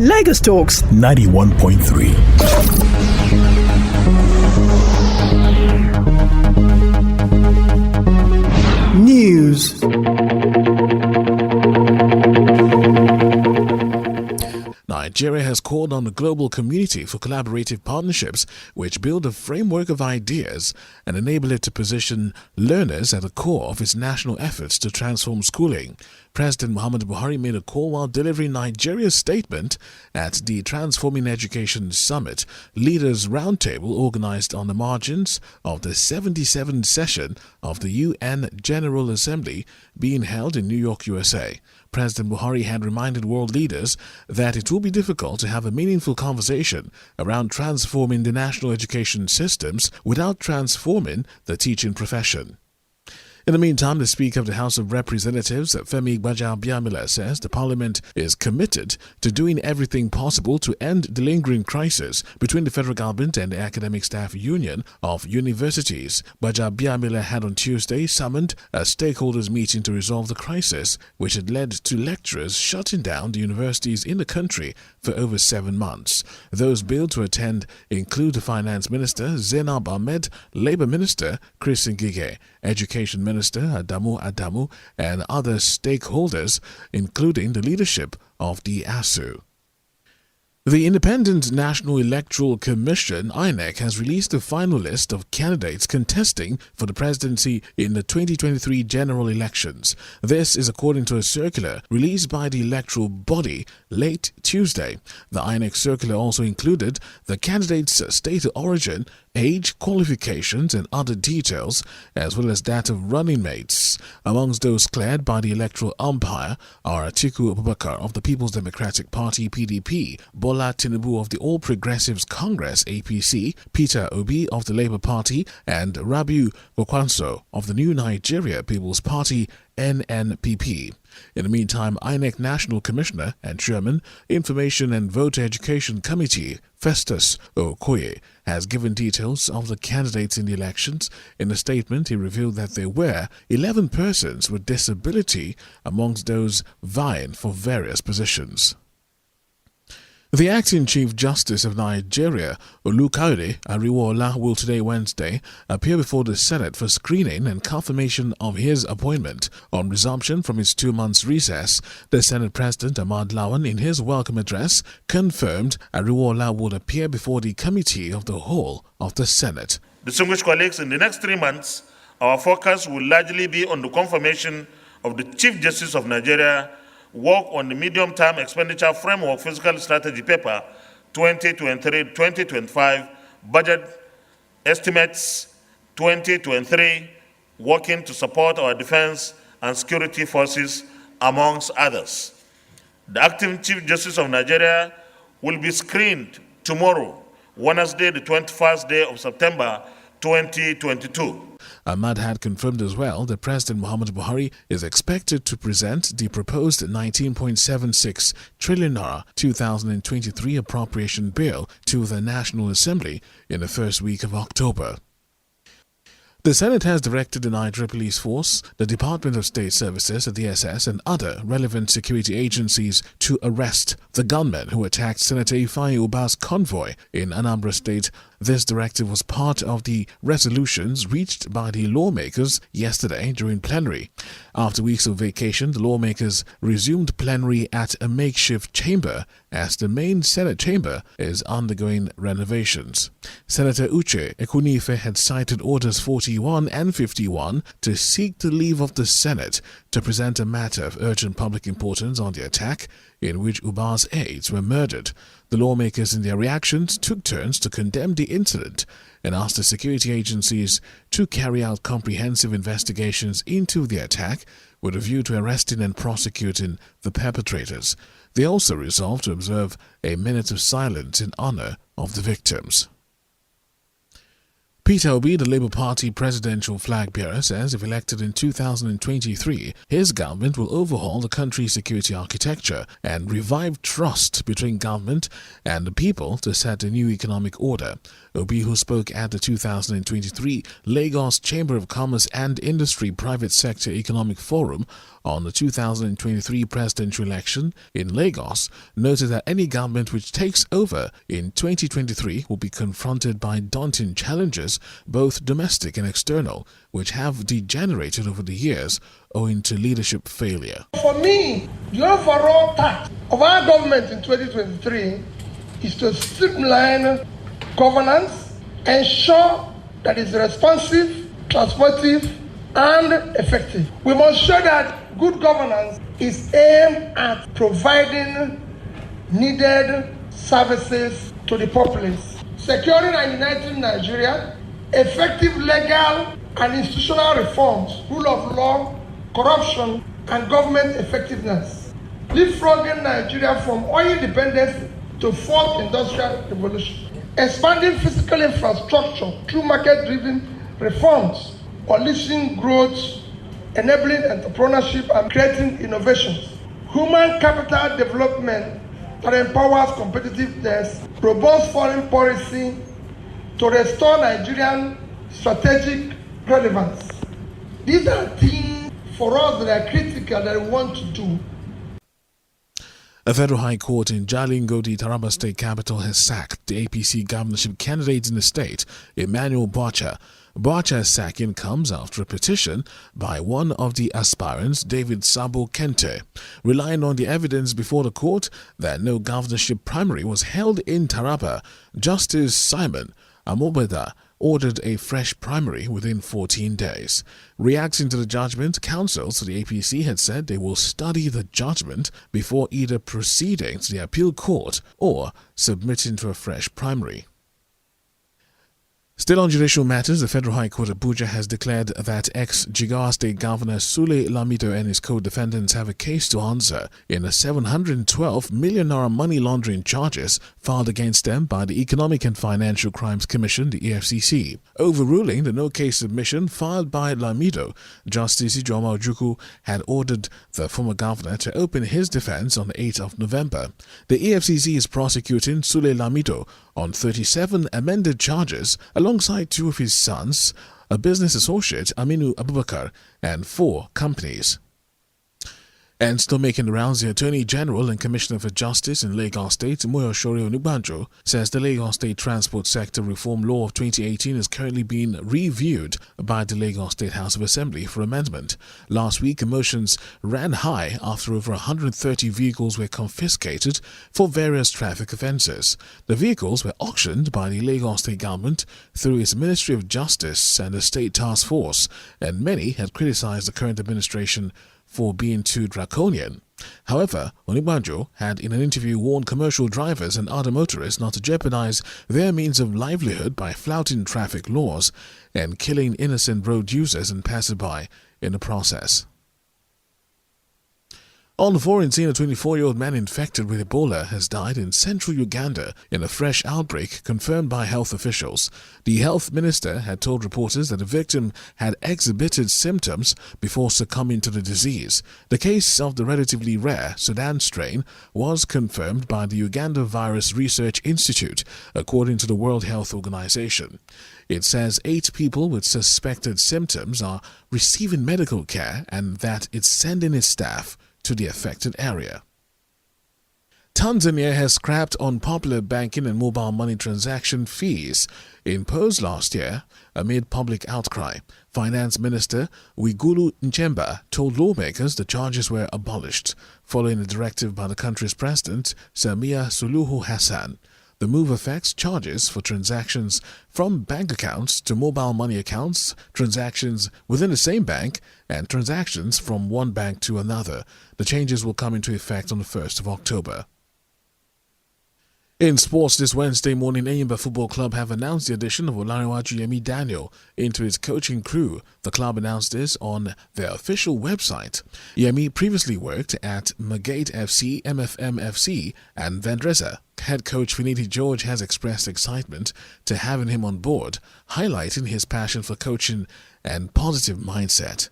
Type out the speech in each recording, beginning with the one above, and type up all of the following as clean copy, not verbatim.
Lagos Talks 91.3. News. Nigeria has called on the global community for collaborative partnerships which build a framework of ideas and enable it to position learners at the core of its national efforts to transform schooling. President Muhammadu Buhari made a call while delivering Nigeria's statement at the Transforming Education Summit Leaders Roundtable organized on the margins of the 77th session of the UN General Assembly being held in New York, USA. President Buhari had reminded world leaders that it will be difficult to have a meaningful conversation around transforming the national education systems without transforming the teaching profession. In the meantime, the Speaker of the House of Representatives, Femi Gbajabiamila, says the Parliament is committed to doing everything possible to end the lingering crisis between the federal government and the Academic Staff Union of Universities. Gbajabiamila had on Tuesday summoned a stakeholders meeting to resolve the crisis, which had led to lecturers shutting down the universities in the country for over 7 months. Those billed to attend include the Finance Minister, Zainab Ahmed, Labour Minister, Chris Ngige, Education Minister Adamu, and other stakeholders, including the leadership of the ASU. The Independent National Electoral Commission, INEC, has released the final list of candidates contesting for the presidency in the 2023 general elections. This is according to a circular released by the electoral body late Tuesday. The INEC circular also included the candidates' state of origin, age, qualifications, and other details, as well as that of running mates. Amongst those cleared by the electoral umpire are Atiku Abubakar of the People's Democratic Party (PDP), Bola Tinubu of the All Progressives Congress (APC), Peter Obi of the Labour Party, and Rabiu Kwakwanso of the New Nigeria People's Party (NNPP). In the meantime, INEC National Commissioner and Chairman, Information and Voter Education Committee, Festus Okoye, has given details of the candidates in the elections. In a statement, he revealed that there were 11 persons with disability amongst those vying for various positions. The acting Chief Justice of Nigeria, Olukayode Ariwoola, will today, Wednesday, appear before the Senate for screening and confirmation of his appointment. On resumption from his 2-month recess, the Senate President, Ahmad Lawan, in his welcome address, confirmed Ariwoola would appear before the Committee of the Whole of the Senate. Distinguished colleagues, in the next 3 months, our focus will largely be on the confirmation of the Chief Justice of Nigeria, work on the medium-term expenditure framework fiscal strategy paper 2023-2025, budget estimates 2023, working to support our defense and security forces, amongst others. The acting Chief Justice of Nigeria will be screened tomorrow, Wednesday, the 21st day of September 2022. Ahmad had confirmed as well that President Muhammadu Buhari is expected to present the proposed 19.76 trillion naira 2023 appropriation bill to the National Assembly in the first week of October. The Senate has directed the Nigeria Police Force, the Department of State Services, the DSS, and other relevant security agencies to arrest the gunmen who attacked Senator Ifeanyi Ubah's convoy in Anambra State. This directive was part of the resolutions reached by the lawmakers yesterday during plenary. After weeks of vacation, the lawmakers resumed plenary at a makeshift chamber as the main Senate chamber is undergoing renovations. Senator Uche Ekunife had cited Orders 41 and 51 to seek the leave of the Senate to present a matter of urgent public importance on the attack in which Ubah's aides were murdered. The lawmakers in their reactions took turns to condemn the incident and asked the security agencies to carry out comprehensive investigations into the attack with a view to arresting and prosecuting the perpetrators. They also resolved to observe a minute of silence in honor of the victims. Peter Obi, the Labour Party presidential flag bearer, says if elected in 2023, his government will overhaul the country's security architecture and revive trust between government and the people to set a new economic order. Obi, who spoke at the 2023 Lagos Chamber of Commerce and Industry Private Sector Economic Forum on the 2023 presidential election in Lagos, noted that any government which takes over in 2023 will be confronted by daunting challenges, both domestic and external, which have degenerated over the years owing to leadership failure. For me, the overall task of our government in 2023 is to streamline governance, ensure that it's responsive, transformative, and effective. We must show that good governance is aimed at providing needed services to the populace, securing and uniting Nigeria, effective legal and institutional reforms, rule of law, corruption, and government effectiveness, leapfrogging Nigeria from oil dependence to fourth industrial revolution, expanding physical infrastructure through market-driven reforms, unleashing growth, enabling entrepreneurship and creating innovations, human capital development that empowers competitiveness, robust foreign policy to restore Nigerian strategic relevance. These are things for us that are critical that we want to do. A federal high court in Jalingo, the Taraba state capital, has sacked the APC governorship candidate in the state, Emmanuel Bacha. Bacha's sacking comes after a petition by one of the aspirants, David Sabo Kente. Relying on the evidence before the court that no governorship primary was held in Taraba, Justice Simon Amobeda ordered a fresh primary within 14 days. Reacting to the judgment, counsel to the APC had said they will study the judgment before either proceeding to the appeal court or submitting to a fresh primary. Still on judicial matters, the Federal High Court Abuja has declared that ex-Jigawa State Governor Sule Lamido and his co-defendants have a case to answer in the 712 million naira money laundering charges filed against them by the Economic and Financial Crimes Commission, the EFCC. Overruling the no-case submission filed by Lamido, Justice Ijoma Ojukwu had ordered the former governor to open his defense on the 8th of November. The EFCC is prosecuting Sule Lamido on 37 amended charges alongside two of his sons, a business associate, Aminu Abubakar, and 4 companies. And still making the rounds, the Attorney General and Commissioner for Justice in Lagos State, Moyoshori Onugbanjo, says the Lagos State Transport Sector Reform Law of 2018 is currently being reviewed by the Lagos State House of Assembly for amendment. Last week, emotions ran high after over 130 vehicles were confiscated for various traffic offences. The vehicles were auctioned by the Lagos State Government through its Ministry of Justice and the State Task Force, and many had criticised the current administration for being too draconian. However, Onugbanjo had in an interview warned commercial drivers and other motorists not to jeopardize their means of livelihood by flouting traffic laws and killing innocent road users and passersby in the process. On the foreign scene, a 24-year-old man infected with Ebola has died in central Uganda in a fresh outbreak confirmed by health officials. The health minister had told reporters that the victim had exhibited symptoms before succumbing to the disease. The case of the relatively rare Sudan strain was confirmed by the Uganda Virus Research Institute, according to the World Health Organization. It says 8 people with suspected symptoms are receiving medical care and that it's sending its staff to the affected area. Tanzania has scrapped unpopular banking and mobile money transaction fees imposed last year amid public outcry. Finance Minister Mwigulu Nchemba told lawmakers the charges were abolished, following a directive by the country's president, Samia Suluhu Hassan. The move affects charges for transactions from bank accounts to mobile money accounts, transactions within the same bank, and transactions from one bank to another. The changes will come into effect on the 1st of October. In sports this Wednesday morning, Enyimba Football Club have announced the addition of Olariwaju Yemi Daniel into its coaching crew. The club announced this on their official website. Yemi previously worked at Magate FC, MFM FC and Vendresa. Head coach Finiti George has expressed excitement to having him on board, highlighting his passion for coaching and positive mindset.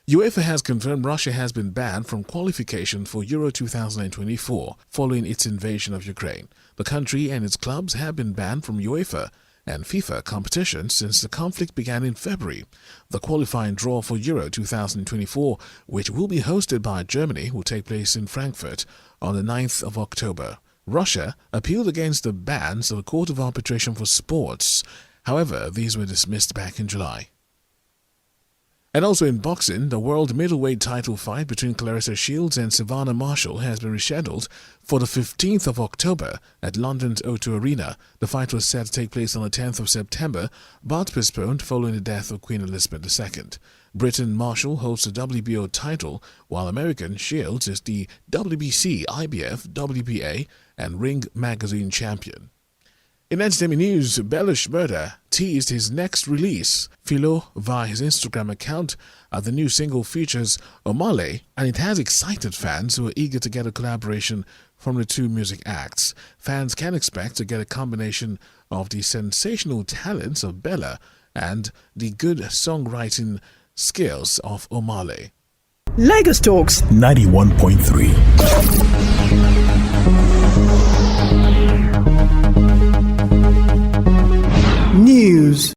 Uefa has confirmed Russia has been banned from qualification for Euro 2024 following its invasion of Ukraine. The country and its clubs have been banned from Uefa and FIFA competitions since the conflict began in February. The qualifying draw for Euro 2024, which will be hosted by Germany, will take place in Frankfurt on the 9th of October. Russia appealed against the bans of the Court of Arbitration for Sports. However, these were dismissed back in July. And also in boxing, the world middleweight title fight between Clarissa Shields and Savannah Marshall has been rescheduled for the 15th of October at London's O2 Arena. The fight was set to take place on the 10th of September, but postponed following the death of Queen Elizabeth II. Britain Marshall holds the WBO title, while American Shields is the WBC, IBF, WBA, and Ring Magazine champion. In entertainment news, Bello Shmurda teased his next release, Philo, via his Instagram account. The new single features Omale, and it has excited fans who are eager to get a collaboration from the two music acts. Fans can expect to get a combination of the sensational talents of Bella and the good songwriting skills of Omale. Lagos Talks 91.3